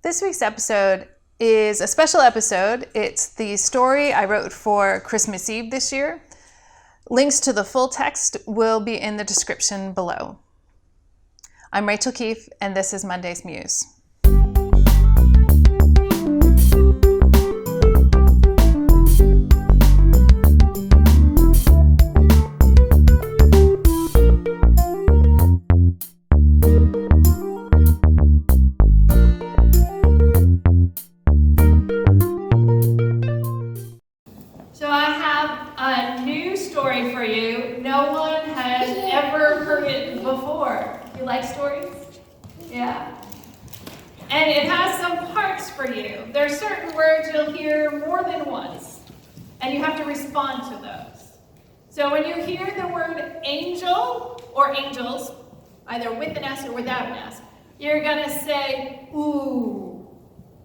This week's episode is a special episode. It's the story I wrote for Christmas Eve this year. Links to the full text will be in the description below. I'm Rachael Keefe, and this is Monday's Muse. So I have a new story for you. No one has ever heard it before. You like stories? Yeah. And it has some parts for you. There are certain words you'll hear more than once, and you have to respond to those. So when you hear the word angel or angels, either with an S or without an S, you're going to say, ooh.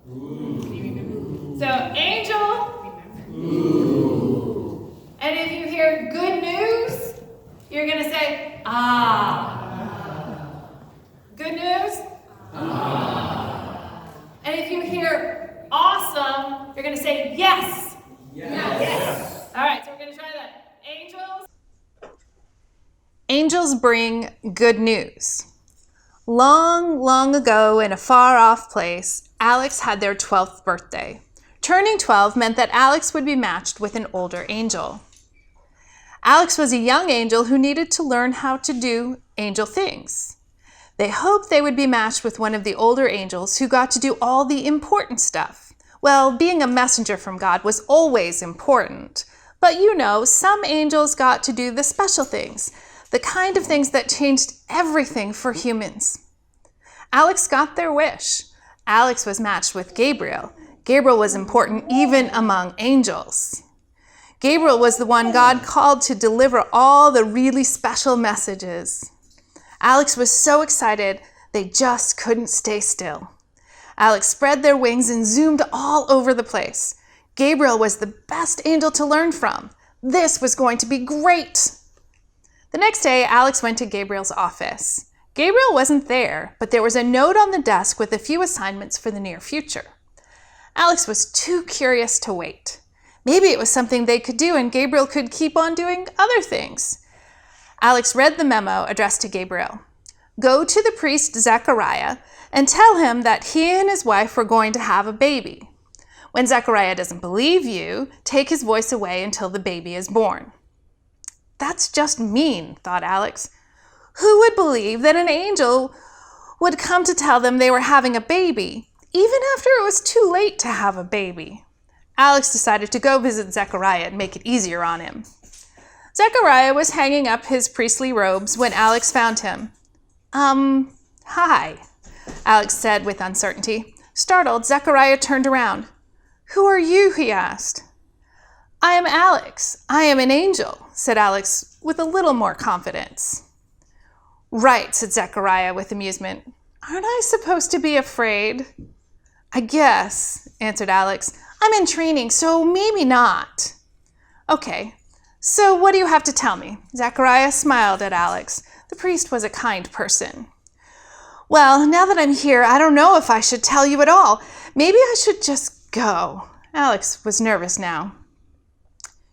Ooh. So angel. Ooh. And if you hear good news, you're going to say, ah. Good news? Ah. And if you hear awesome, you're going to say yes. Yes. All right, so we're going to try that. Angels. Angels bring good news. Long, long ago in a far-off place, Alex had their 12th birthday. Turning 12 meant that Alex would be matched with an older angel. Alex was a young angel who needed to learn how to do angel things. They hoped they would be matched with one of the older angels who got to do all the important stuff. Well, being a messenger from God was always important. But you know, some angels got to do the special things, the kind of things that changed everything for humans. Alex got their wish. Alex was matched with Gabriel. Gabriel was important even among angels. Gabriel was the one God called to deliver all the really special messages. Alex was so excited, they just couldn't stay still. Alex spread their wings and zoomed all over the place. Gabriel was the best angel to learn from. This was going to be great. The next day, Alex went to Gabriel's office. Gabriel wasn't there, but there was a note on the desk with a few assignments for the near future. Alex was too curious to wait. Maybe it was something they could do and Gabriel could keep on doing other things. Alex read the memo addressed to Gabriel. Go to the priest Zechariah and tell him that he and his wife were going to have a baby. When Zechariah doesn't believe you, take his voice away until the baby is born. That's just mean, thought Alex. Who would believe that an angel would come to tell them they were having a baby, even after it was too late to have a baby? Alex decided to go visit Zechariah and make it easier on him. Zechariah was hanging up his priestly robes when Alex found him. Hi, Alex said with uncertainty. Startled, Zechariah turned around. Who are you? He asked. I am Alex. I am an angel, said Alex with a little more confidence. Right, said Zechariah with amusement. Aren't I supposed to be afraid? I guess, answered Alex. I'm in training, so maybe not. Okay, so what do you have to tell me? Zechariah smiled at Alex. The priest was a kind person. Well, now that I'm here, I don't know if I should tell you at all. Maybe I should just go. Alex was nervous now.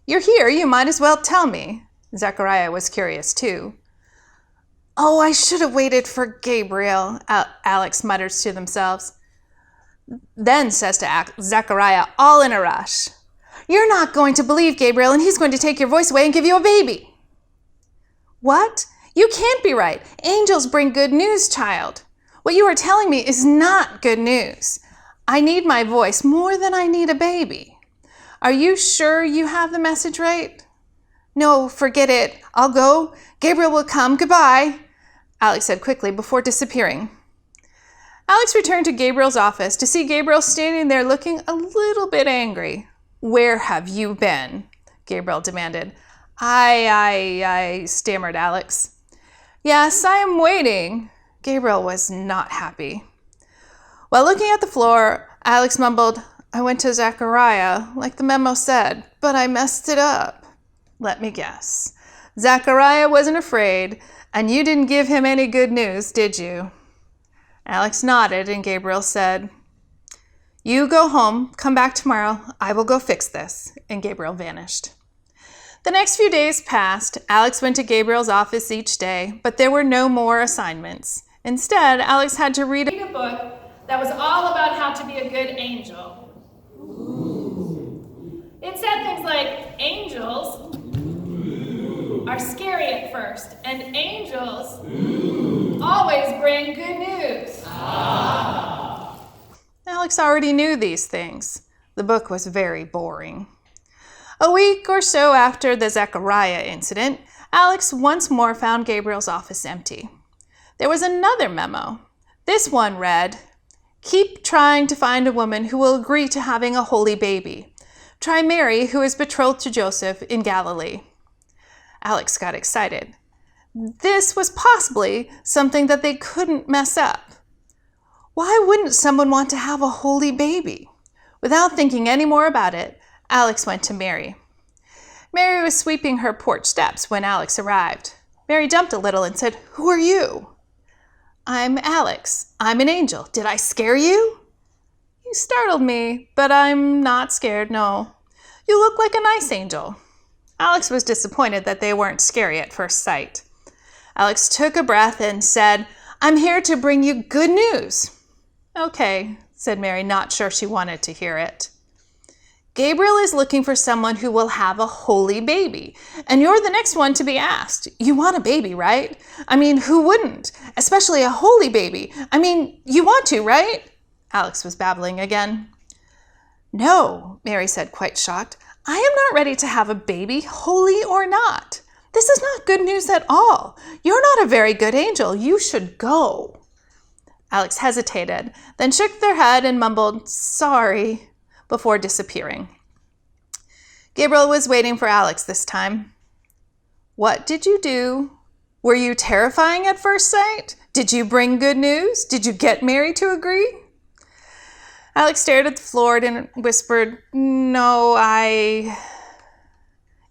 You're here, you might as well tell me. Zechariah was curious too. Oh, I should have waited for Gabriel, Alex mutters to themselves. Then says to Zechariah, all in a rush, you're not going to believe Gabriel, and he's going to take your voice away and give you a baby. What? You can't be right. Angels bring good news, child. What you are telling me is not good news. I need my voice more than I need a baby. Are you sure you have the message right? No, forget it. I'll go. Gabriel will come. Goodbye, Alex said quickly before disappearing. Alex returned to Gabriel's office to see Gabriel standing there looking a little bit angry. Where have you been? Gabriel demanded. I stammered Alex. Yes, I am waiting. Gabriel was not happy. While looking at the floor, Alex mumbled, I went to Zechariah, like the memo said, but I messed it up. Let me guess. Zechariah wasn't afraid, and you didn't give him any good news, did you? Alex nodded, and Gabriel said, You go home, come back tomorrow, I will go fix this. And Gabriel vanished. The next few days passed. Alex went to Gabriel's office each day, but there were no more assignments. Instead, Alex had to read a book that was all about how to be a good angel. It said things like, angels are scary at first, and angels always bring good news. Alex already knew these things. The book was very boring. A week or so after the Zechariah incident, Alex once more found Gabriel's office empty. There was another memo. This one read, "Keep trying to find a woman who will agree to having a holy baby. Try Mary, who is betrothed to Joseph in Galilee." Alex got excited. This was possibly something that they couldn't mess up. Why wouldn't someone want to have a holy baby? Without thinking any more about it, Alex went to Mary. Mary was sweeping her porch steps when Alex arrived. Mary jumped a little and said, "Who are you?" "I'm Alex. I'm an angel. Did I scare you?" "You startled me, but I'm not scared, no. You look like a nice angel." Alex was disappointed that they weren't scary at first sight. Alex took a breath and said, "I'm here to bring you good news." "Okay," said Mary, not sure she wanted to hear it. "Gabriel is looking for someone who will have a holy baby, and you're the next one to be asked. You want a baby, right? I mean, who wouldn't? Especially a holy baby. I mean, you want to, right?" Alex was babbling again. "No," Mary said, quite shocked. "I am not ready to have a baby, holy or not. This is not good news at all. You're not a very good angel. You should go." Alex hesitated, then shook their head and mumbled, "Sorry," before disappearing. Gabriel was waiting for Alex this time. "What did you do? Were you terrifying at first sight? Did you bring good news? Did you get Mary to agree?" Alex stared at the floor and whispered, "No,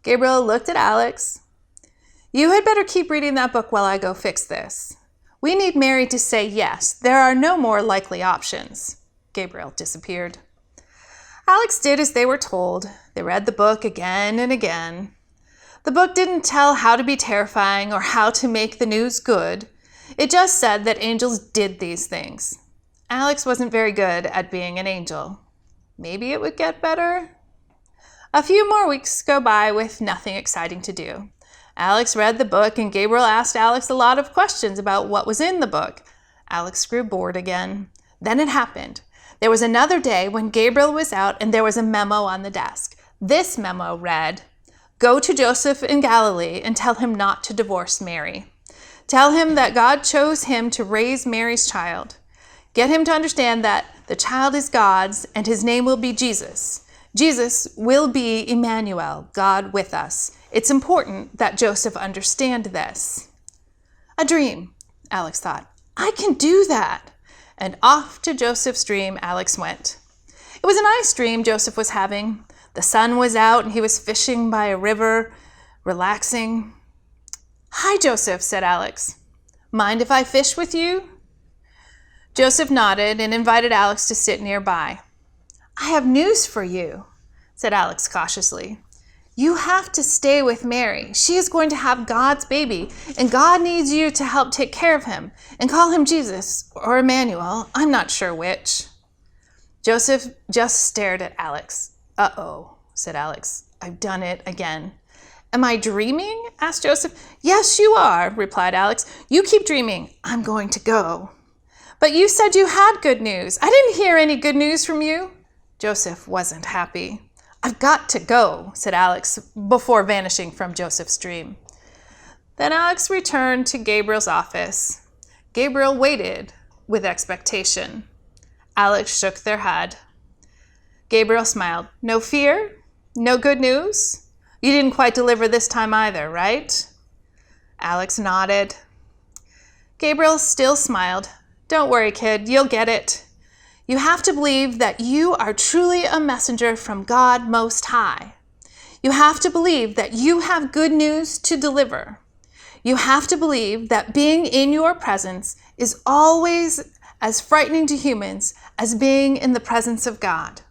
Gabriel looked at Alex. "You had better keep reading that book while I go fix this. We need Mary to say yes. There are no more likely options." Gabriel disappeared. Alex did as they were told. They read the book again and again. The book didn't tell how to be terrifying or how to make the news good. It just said that angels did these things. Alex wasn't very good at being an angel. Maybe it would get better? A few more weeks go by with nothing exciting to do. Alex read the book and Gabriel asked Alex a lot of questions about what was in the book. Alex grew bored again. Then it happened. There was another day when Gabriel was out and there was a memo on the desk. This memo read, "Go to Joseph in Galilee and tell him not to divorce Mary. Tell him that God chose him to raise Mary's child. Get him to understand that the child is God's and his name will be Jesus. Jesus will be Emmanuel, God with us. It's important that Joseph understand this." A dream, Alex thought. I can do that. And off to Joseph's dream Alex went. It was a nice dream Joseph was having. The sun was out and he was fishing by a river, relaxing. "Hi, Joseph," said Alex. "Mind if I fish with you?" Joseph nodded and invited Alex to sit nearby. "I have news for you," said Alex cautiously. "You have to stay with Mary. She is going to have God's baby, and God needs you to help take care of him and call him Jesus or Emmanuel. I'm not sure which." Joseph just stared at Alex. "Uh-oh," said Alex. "I've done it again." "Am I dreaming?" asked Joseph. "Yes, you are," replied Alex. "You keep dreaming. I'm going to go." "But you said you had good news. I didn't hear any good news from you." Joseph wasn't happy. "I've got to go," said Alex before vanishing from Joseph's dream. Then Alex returned to Gabriel's office. Gabriel waited with expectation. Alex shook their head. Gabriel smiled. "No fear? No good news? You didn't quite deliver this time either, right?" Alex nodded. Gabriel still smiled. "Don't worry, kid, you'll get it. You have to believe that you are truly a messenger from God Most High. You have to believe that you have good news to deliver. You have to believe that being in your presence is always as frightening to humans as being in the presence of God.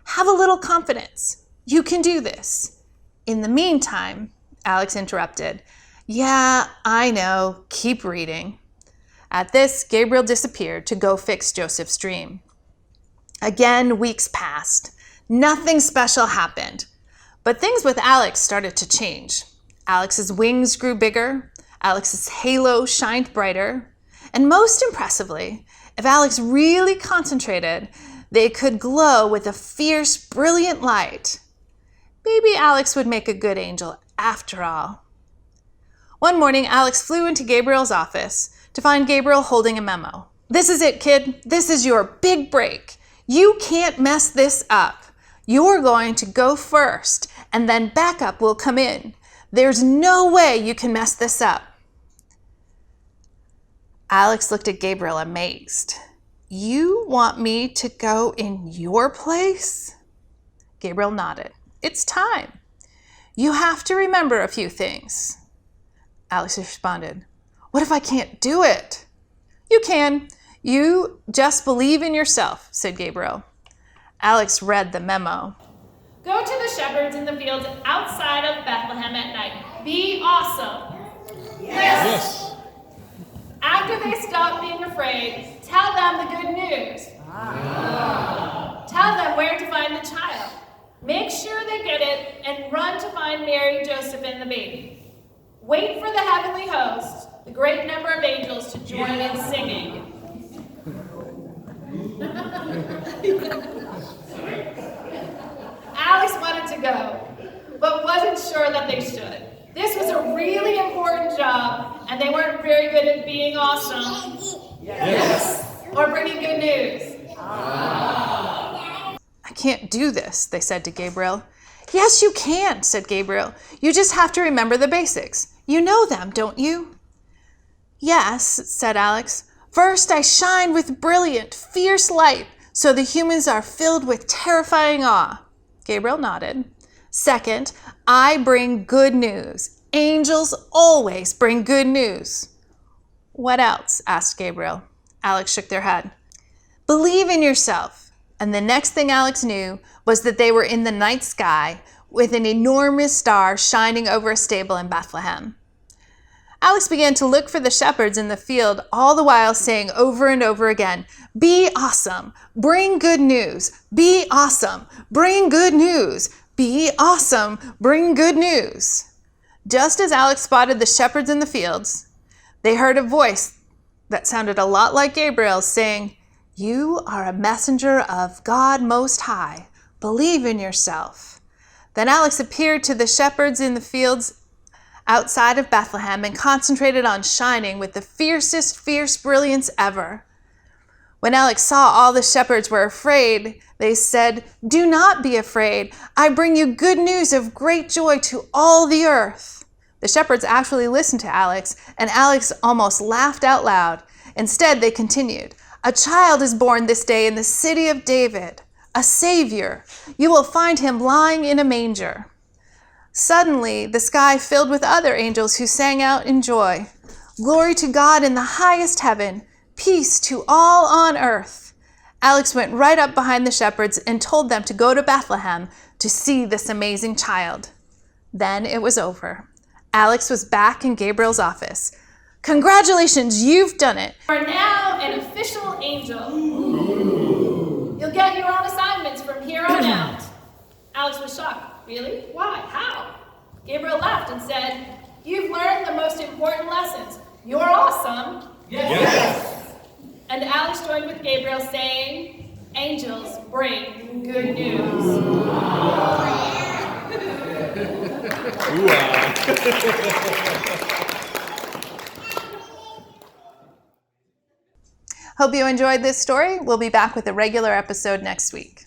Have a little confidence. You can do this. In the meantime, Alex interrupted, "Yeah, I know. Keep reading." At this, Gabriel disappeared to go fix Joseph's dream. Again, weeks passed. Nothing special happened. But things with Alex started to change. Alex's wings grew bigger. Alex's halo shined brighter. And most impressively, if Alex really concentrated, they could glow with a fierce, brilliant light. Maybe Alex would make a good angel after all. One morning, Alex flew into Gabriel's office to find Gabriel holding a memo. "This is it, kid. This is your big break. You can't mess this up. You're going to go first, and then backup will come in. There's no way you can mess this up." Alex looked at Gabriel amazed. "You want me to go in your place?" Gabriel nodded. "It's time. You have to remember a few things." Alex responded, "What if I can't do it?" "You can. You just believe in yourself," said Gabriel. Alex read the memo. Go to the shepherds in the fields outside of Bethlehem at night. Be awesome. Yes. After they stop being afraid, tell them the good news. Tell them where to find the child. Make sure they get it and run to find Mary, Joseph, and the baby. Wait for the heavenly host, the great number of angels, to join in singing. Alex wanted to go, but wasn't sure that they should. This was a really important job, and they weren't very good at being awesome. Yes. Or bringing good news. "I can't do this," they said to Gabriel. "Yes, you can," said Gabriel. "You just have to remember the basics. You know them, don't you?" "Yes," said Alex. "First, I shine with brilliant, fierce light, so the humans are filled with terrifying awe." Gabriel nodded. "Second, I bring good news. Angels always bring good news." "What else?" asked Gabriel. Alex shook their head. "Believe in yourself." And the next thing Alex knew was that they were in the night sky with an enormous star shining over a stable in Bethlehem. Alex began to look for the shepherds in the field, all the while saying over and over again, "Be awesome, bring good news, be awesome, bring good news, be awesome, bring good news." Just as Alex spotted the shepherds in the fields, they heard a voice that sounded a lot like Gabriel's saying, "You are a messenger of God Most High. Believe in yourself." Then Alex appeared to the shepherds in the fields outside of Bethlehem and concentrated on shining with the fiercest fierce brilliance ever. When Alex saw all the shepherds were afraid, they said, "Do not be afraid. I bring you good news of great joy to all the earth." The shepherds actually listened to Alex, and Alex almost laughed out loud. Instead, they continued, "A child is born this day in the city of David, a Savior. You will find him lying in a manger." Suddenly, the sky filled with other angels who sang out in joy, "Glory to God in the highest heaven, peace to all on earth." Alex went right up behind the shepherds and told them to go to Bethlehem to see this amazing child. Then it was over. Alex was back in Gabriel's office. "Congratulations, you've done it. You are now an official angel. You'll get your own assignments from here on out." Alex was shocked. "Really? Why? How?" Gabriel laughed and said, "You've learned the most important lessons. You're awesome." Yes. And Alex joined with Gabriel saying, "Angels bring good news." Hope you enjoyed this story. We'll be back with a regular episode next week.